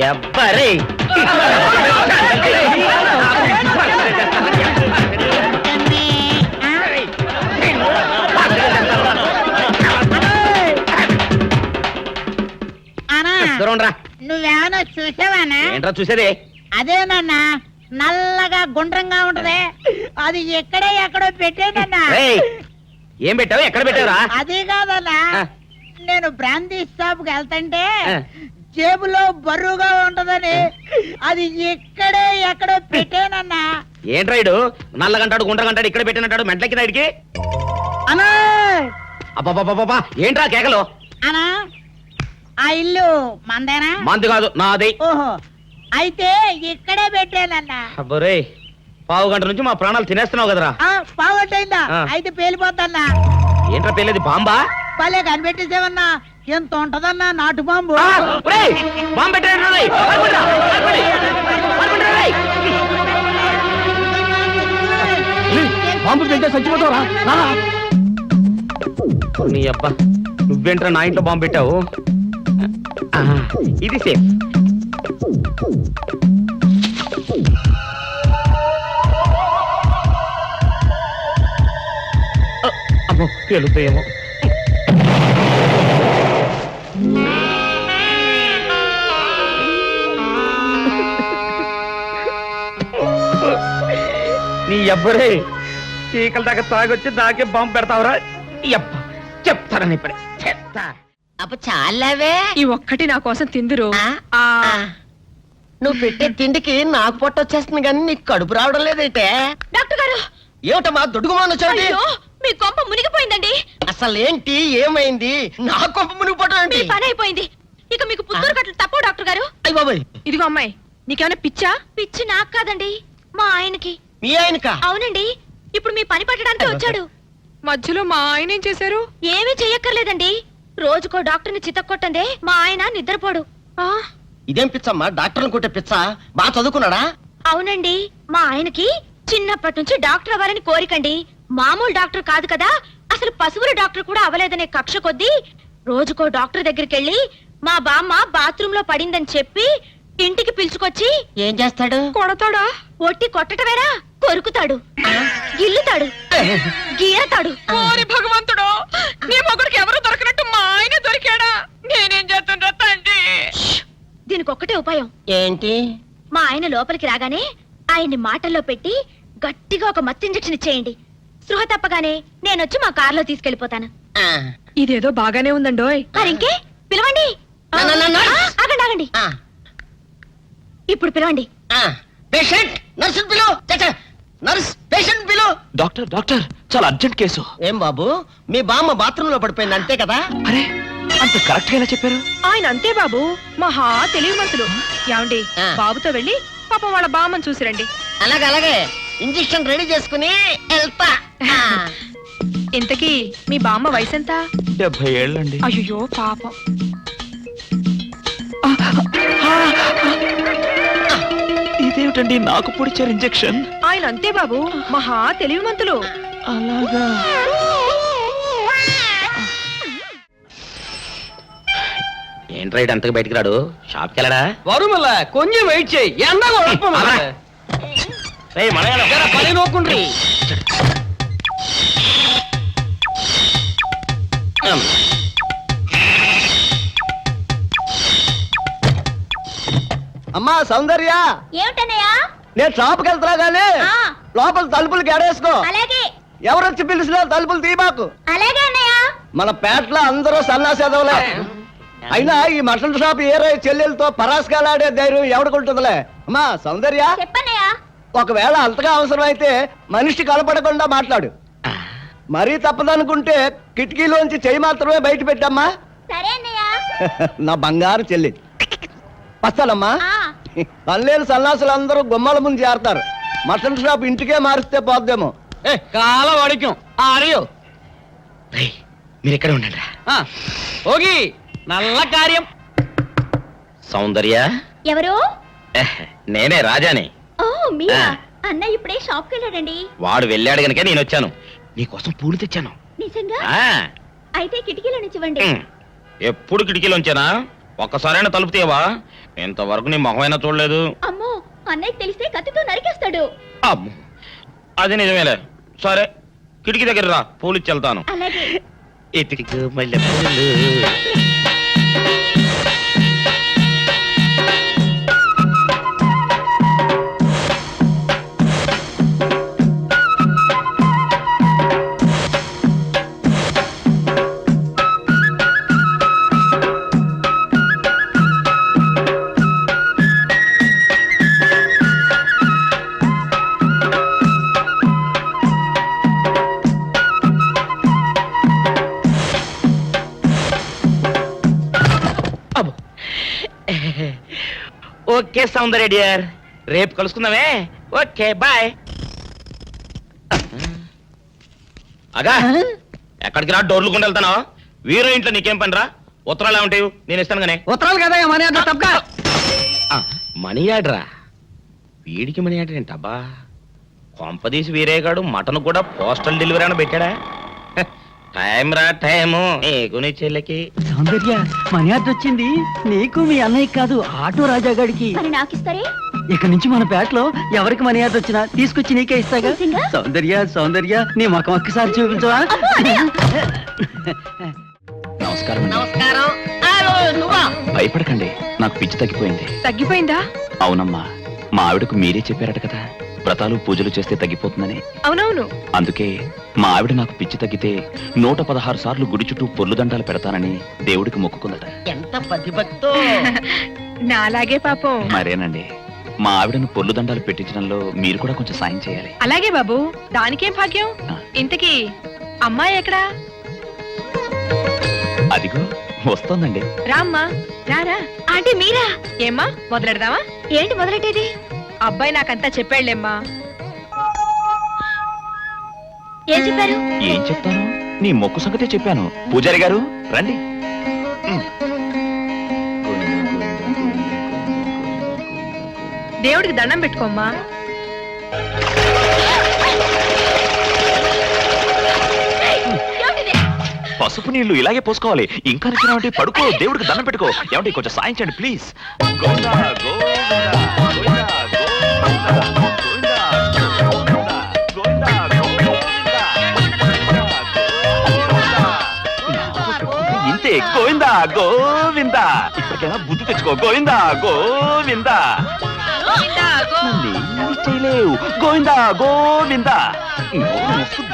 ఎవ్వరే నువ్వేమన్నా చూసావానా? ఏంట్రా చూసేది? అదేనన్నా నల్లగా గుండ్రంగా ఉంటది, అది ఎక్కడో పెట్టేదన్నా. ఏం పెట్టావు? ఎక్కడ పెట్టావురా? అది కాదన్నా, నేను బ్రాందీ షాప్ కి వెళ్తుంటే జేబులో బరువుగా ఉంటదని అది ఎక్కడో పెట్టేనన్నా. ఏంట్రా ఇడు నల్లగంటాడు గుండ్రగంటాడు ఇక్కడ పెట్టినట్టాడు మెంట్లెక్కిన ఇడికి? అన్నా అబ్బా ఏంట్రా కేకలు? అన్నా ఆ ఇల్లు మందేనా? మంది కాదు, నాది. ఓహో, అయితే ఇక్కడే పెట్టానన్నా. అబ్బరే, పావు గంట నుంచి మా ప్రాణాలు తినేస్తున్నావు కదరా. పావు గంట అయిందా? అయితే పేలిపోద్దన్నా. ఏంట్రా పేలేది? బాంబా? పలే కనిపెట్టేసేవన్నా, ఎంత ఉంటదన్నా నాటు బాంబు. బాంబు బాంబు పెడితే చచ్చిపోతావురా. నీ అబ్బా, నువ్వేంట్రా నా ఇంట్లో బాంబు పెట్టావు? ఇది సేఫ్. అమ్మో, పేలుతాయేమో. నీ ఎవ్వరే చీకల దాకా తాగొచ్చి నాకే బాంబు పెడతావురా? చెప్తారని ఇప్పుడే చెప్తా. అప్ప చాలావే, ఈ ఒక్కటి నా కోసం తిందురు. నువ్వు పెట్టే తిండికి నాకు పొట్ట వచ్చేస్తుంది కానీ నీకు కడుపు రావడం లేదైతే. డాక్టర్ గారు, ఏమిటమ్మా దొడుగుమాను వచ్చాడు? మీ కొంప మునిగిపోయిందండి. అసలు ఏంటి, ఏమైంది? నా కొంప మునిగిపోవడం మీ పని అయిపోయింది. ఇక మీకు పుత్తూరు కట్టలు తప్పవు డాక్టర్ గారు. అయ్య బాబాయ్, ఇదిగో అమ్మాయి, నీకేమైనా పిచ్చా? పిచ్చి నాకు కాదండి, మా ఆయనకి. మీ ఆయనక? అవునండి, ఇప్పుడు మీ పని పట్టడానికి వచ్చాడు. మధ్యలో మా ఆయన ఏం చేశారు? ఏమీ చెయ్యక్కర్లేదండి, రోజుకో డాక్టర్ని చితక్కొట్టందే మా ఆయన నిద్రపోడు. ఇదేం పిచ్చమ్మా, డాక్టర్ని కొట్టే పిచ్చ? బాగా చదువుకున్నాడా? అవునండి, మా ఆయనకి చిన్నప్పటి నుంచి డాక్టర్ అవ్వాలని కోరికండి. మామూలు డాక్టర్ కాదు కదా, అసలు పశువుల డాక్టర్ కూడా అవ్వలేదనే కక్ష కొద్దీ రోజుకో డాక్టర్ దగ్గరికి వెళ్ళి మా బామ్మ బాత్రూమ్ లో పడిందని చెప్పి ఇంటికి పిలుచుకొచ్చి ఏం చేస్తాడు? కొడతాడా? ఒట్టి కొట్టటవేరా, కొరుకుతాడు, గిల్లుతాడు, గీరతాడు. ఓరి భగవంతుడు, నీ మొగుడికి ఎవరు దొరకనట్టు మా ఆయన దొరికాడా? నేనేం చేస్తుండ్రా తండ్రి? దీనికి ఒక్కటే ఉపాయం. ఏంటి? మా ఆయన లోపలికి రాగానే ఆయన్ని మాటల్లో పెట్టి గట్టిగా ఒక మత్తు ఇంజెక్షన్ ఇచ్చేయండి. స్పృహ తప్పగానే నేనొచ్చి మా కారులో తీసుకెళ్లిపోతాను. ఇదేదో బాగానే ఉందండోయ్. మరింకే పిలవండి. ఆగండి ఆగండి, ఇప్పుడు పిలవండి. పేషెంట్ నర్సు పిలు. నర్స్ పేషెంట్ పిలు. డాక్టర్ డాక్టర్, చాలా అర్జెంట్ కేసు. ఏం బాబు, మీ బామ్మ బాత్రూమ్ లో పడిపోయింది అంతే కదా? అరే, అంత కరెక్ట్ గా ఎలా చెప్పారు? ఆయన అంతే బాబు, మహా తెలివిమంతులు. ఏమండి, బాబుతో వెళ్ళి పాపం వాళ్ళ బామ్మని చూసిరండి. అలాగే ఇంజెక్షన్ రెడీ చేసుకుని వెళ్తా. ఇంతకీ మీ బామ్మ వయసు ఎంత? 70 ఏళ్ళండి. అయ్యో పాపం. ఇదేమిటండి నాకు పొడిచారు ఇంజెక్షన్? ఆయన అంతే బాబు, మహా తెలివిమంతులు. అలాగా? ఏంట్రా ఇటు అంతకు బయటికి రాడు? షాప్కి వెళ్ళడా? వరుమల కొంచెం వెయిట్ చేయి, ఎండ పని నోకుండ్రి. అమ్మా సౌందర్య, ఏమిటన్నయ్యా? నేను షాప్కి వెళ్తున్నా గానీ లోపల తలుపులు గడేసుకో. అలాగే. ఎవరొచ్చి పిలిచినా తలుపులు తీయబాకు. అలాగే అన్నయ్య. మన పేటలో అందరూ సన్నాసేదవులే. అయినా ఈ మటన్ షాప్ ఏరే చెల్లెలతో పరాస్కాలాడే ధైర్యం ఎవడుకుంటుందిలే. అమ్మా సౌందర్య, చెప్పన్నయ్యా. ఒకవేళ అంతగా అవసరమైతే మనిషి కలపడకుండా మాట్లాడు. మరీ తప్పదనుకుంటే కిటికీలోంచి చెయ్యి మాత్రమే బయట పెట్టమ్మా. సరే అన్నయ్య. నా బంగారు చెల్లి. వస్తానమ్మా. పనిలేని సన్నాసులు అందరూ గుమ్మల ముందు చేరతారు. మటన్ షాప్ ఇంటికే మారిస్తే పోద్దేమో. కాల వాడికం ఆరియో. మీరు ఇక్కడే ఉండండి. ఓగి నల్ల కార్యం. సౌందర్య ఎవరు? నేనే రాజాని. ఓ మీరా? అన్న ఇప్పుడే షాప్ కి వెళ్ళాడండి. వాడు వెళ్ళాడు గనుక నేను వచ్చాను. నీకోసం పూలు తెచ్చాను. నిజంగా? అయితే కిటికీలో నుంచి ఇవ్వండి. ఎప్పుడు కిటికీలోంచేనా? ఒక్కసారైనా తలుపు తీయవా? ఇంతవరకు నీ మొహమైనా చూడలేదు. అమ్మో అన్నయ్య తెలిస్తే కత్తితో నరికేస్తాడు. అమ్మో, అది నిజమేలే. సరే, కిటికీ దగ్గర రా, పూలు ఇచ్చి వెళ్తాను. అలాగే. ఇటుకు మల్లె పూలు. అబ్బో. ఓకే సౌందర్య డియర్, రేపు కలుసుకుందామే. Okay bye. అగా ఎక్కడికి రా, డోర్లు కొండ వెళ్తానా? వీరో ఇంట్లో నీకేం పని రా? ఉత్తరాలు ఏమంటాయి? నేను ఇస్తాను గానే. ఉత్తరాలు కదా మనీ అన్న తప్ప మనీ ఆర్డరా? వీడికి మనీ ఆర్డర్ ఏంటబ్బా? కొంపదీసి వీరేగాడు మటన్ కూడా పోస్టల్ డెలివరీ అని పెట్టాడా? టైం రా టైము నీకు నీ చెల్లెకి. సౌందర్య మనీ ఆర్డర్ వచ్చింది నీకు మీ అన్నయ్య కాదు, ఆటో రాజా గారికి. మరి నాకిస్తారే? ఇక నుంచి మన పేటలో ఎవరికి మనీ ఆర్డర్ వచ్చినా తీసుకొచ్చి నీకే ఇస్తాగా. నిజంగా? సౌందర్య సౌందర్య నీ ముఖం ఒక్కసారి చూపించవా? నమస్కారం అండి. నమస్కారం. నువ్వా? భయపడకండి, నాకు పిచ్చి తగ్గిపోయింది. తగ్గిపోయిందా? అవునమ్మా, మా ఆవిడకు మీరే చెప్పారట కదా, వ్రతాలు పూజలు చేస్తే తగ్గిపోతుందని. అవునవును. అందుకే మా ఆవిడ నాకు పిచ్చి తగ్గితే 116 సార్లు గుడి చుట్టూ పొర్లు దండాలు పెడతానని దేవుడికి మొక్కుకుందట. ఎంత ప్రతిభక్తో. నాలాగే పాపం. మరేనండి, మా ఆవిడను పొర్లు దండాలు పెట్టించడంలో మీరు కూడా కొంచెం సాయం చేయాలి. అలాగే బాబు, దానికేం భాగ్యం. ఆ. ఇంతకీ అమ్మాయి ఎక్కడా? అదిగో వస్తోందండి. రామ్మా రారా. ఆంటీ మీరా? ఏమ్మా మొదలెడదామా? ఏంటి మొదలెట్టేది? అబ్బాయి నాకంతా చెప్పాడులేమ్మా. ఏం చెప్పారు? ఏం చెప్తాను, నీ మొక్కు సంగతే చెప్పాను. పూజారి గారు రండి. దేవుడికి దండం పెట్టుకోమ్మా. పసుపు నీళ్లు ఇలాగే పోసుకోవాలి. ఇంకా నచ్చినావంటే పడుకో, దేవుడికి దండం పెట్టుకో. ఏమంటే కొంచెం సాయం చేయండి ప్లీజ్. గోవిందా, గోవిందా, గోవిందా, గోవిందా, గోవిందా, గోవిందా, గోవిందా. ఇంతే, గోవిందా గోవిందా. ఇప్పటికైనా బుద్ధి తెచ్చుకో. గోవిందా గోవిందా. నన్నేమీ చేయలేవు. గోవిందా గోవిందా.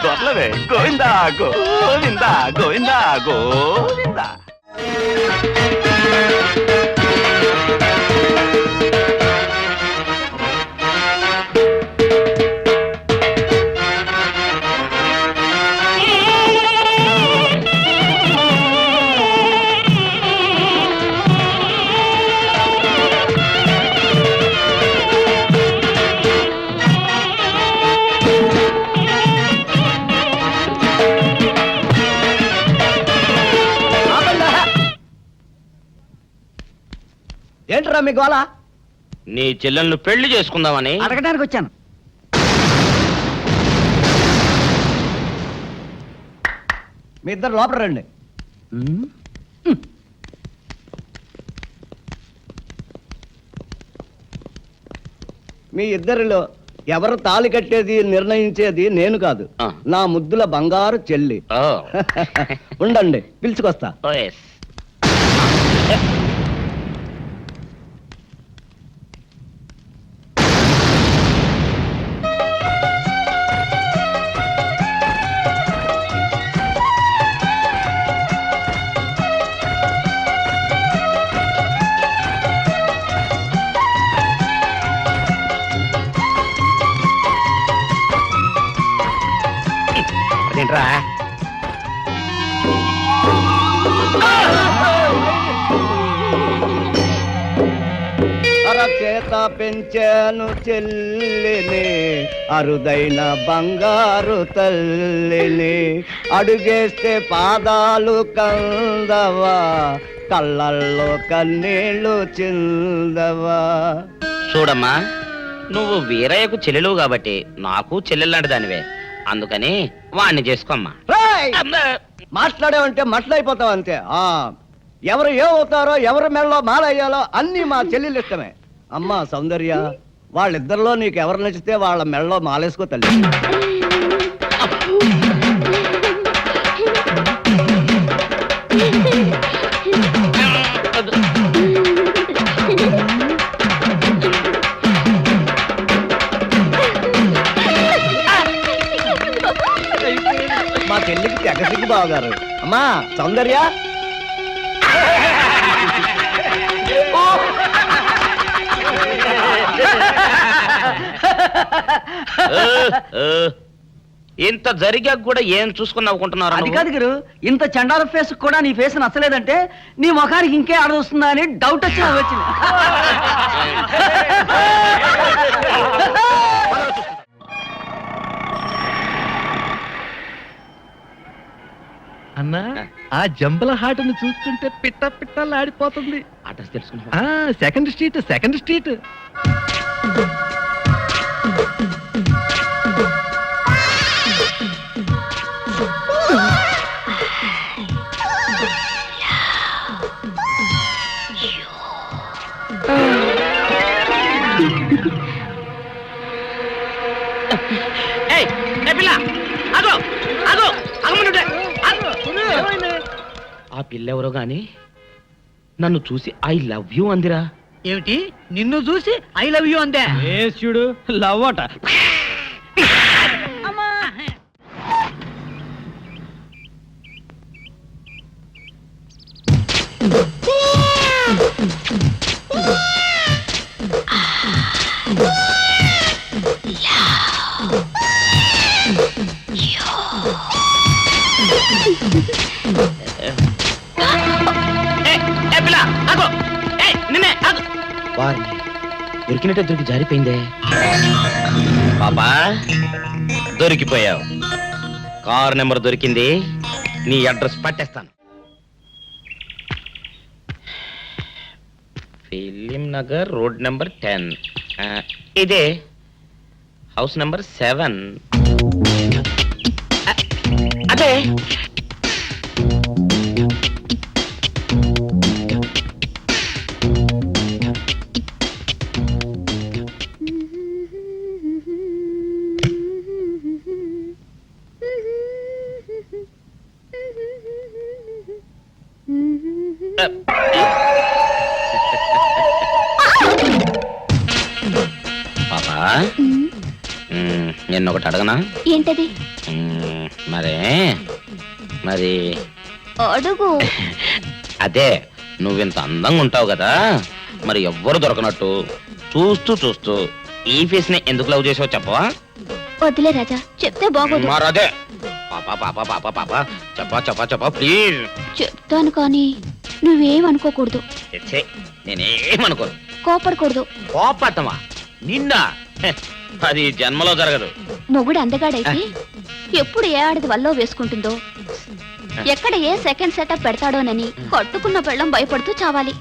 దొరలవే. గోవిందా గోవిందా, గోవిందా గోవిందా. ఏంట్రా మీ గోళ? నీ చెల్లెలను పెళ్లి చేసుకుందామని. అడగడానికి వచ్చాను. మీ ఇద్దరు లోపల రండి. మీ ఇద్దరిలో ఎవరు తాళి కట్టేది నిర్ణయించేది నేను కాదు, ఆ. నా ముద్దుల బంగారు చెల్లి. ఓ. ఉండండి, పిలుచుకొస్తా. ఓ, yes. అదేంట్రా? అరచేత పెంచాను చెల్లిని, అరుదైన బంగారు తల్లిని. అడుగేస్తే పాదాలు కందవా, కళ్ళల్లో కన్నీళ్లు చిందవా. చూడమ్మా, నువ్వు వీరయ్యకు చెల్లెలు కాబట్టి నాకు చెల్లెల్లాంటి దానివే. అందుకని వాణ్ణి చేసుకోమ్మా. రేయ్! మాట్లాడేవంటే మట్లయిపోతావు అంతే. ఎవరు ఏమవుతారో ఎవరి మెడలో మాలయ్యాలో అన్నీ మా చెల్లెలు ఇష్టమే. అమ్మా సౌందర్య, వాళ్ళిద్దరిలో నీకు ఎవరు నచ్చితే వాళ్ళ మెడలో మాలేసుకో తల్లి. మా చెల్లికి తెగసిగ్గు బావగారు. అమ్మా సౌందర్య, ఇంత జరిగాక కూడా ఏం చూసుకుని నవ్వుకుంటున్నారు అది కాదు గురు, ఇంత చండాల ఫేస్ కూడా నీ ఫేస్ నచ్చలేదంటే నీ ముఖానికి ఇంకే ఆడదొస్తుందా అని డౌట్ వచ్చి వచ్చింది. అన్నా ఆ జంబల హాటను చూస్తుంటే పిట్ట పిట్టలాడిపోతుంది. అడ్రస్ తెలుసుకుంటా. Second street. ఆ పిల్ల ఎవరో గాని నన్ను చూసి ఐ లవ్ యూ అందిరా. ఏమిటి, నిన్ను చూసి ఐ లవ్ యూ అందే? చూడు లవ్ అట. వారిని దొరికినట్టే దొరికి జారిపోయిందే. పాపా దొరికిపోయావు. కారు నెంబర్ దొరికింది, నీ అడ్రస్ పట్టేస్తాను. Film Nagar, road number 10. ఇదే హౌస్ నెంబర్ 7. అదే పాపా, నేను ఒకటి అడగనా? ఏంటది? మరి అడుగు. అదే నువ్వింత అందంగా ఉంటావు కదా, మరి ఎవ్వరు దొరకనట్టు చూస్తూ ఈ ఫేస్ ని ఎందుకు లవ్ చేసావు చెప్పవా? వద్దులే రాజా, చెప్తే బాగోదు. మరదే పాపా పాపా పాపా పాపా చెప్పా ప్లీజ్. చెప్తాను కానీ నువ్వేమనుకోకూడదు. నేనేమనుకోను. కోపడకూడదు. కోపడతావా? నిన్న అది జన్మలో జరగదు. మొగుడు అందగాడైతే ఎప్పుడు ఏ ఆడది వల్లో వేసుకుంటుందో, ఎక్కడ ఏ సెకండ్ సెటప్ పెడతాడోనని కట్టుకున్న పెళ్ళం భయపడుతూ చావాలి.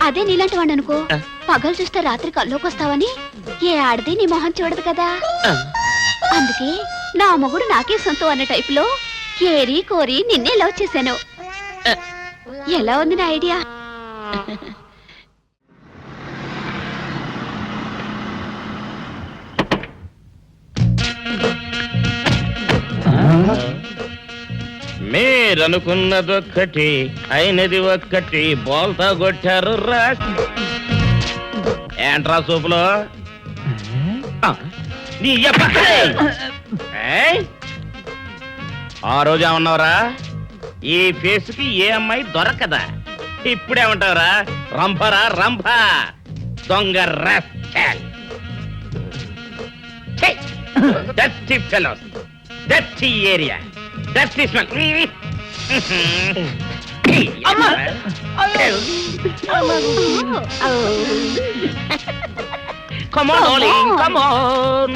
అదే నీలాంటి వాడు అనుకో, పగలు చూస్తే రాత్రి కల్లోకొస్తావని ఏ ఆడది నీ మొహం చూడదు కదా. అందుకే నా మొగుడు నాకే సొంతం అన్న టైప్ లో ఏరి కోరి నిన్నే లవ్ చేశాను. ఎలా ఉంది నా ఐడియా? మీరనుకున్నదొక్కటి అయినది ఒక్కటి, బోల్తా కొట్టారు రా. ఏంట్రా సూపులో నీ ఆ రోజు ఏమన్నావురా? ఈ ఫేస్ కి ఏ అమ్మాయి దొరకదా. ఇప్పుడేమంటావురా? రంభరా రంభ, దొంగ rascal. Dirty fellows, dirty area, dirty smell. Come on, darling, come on.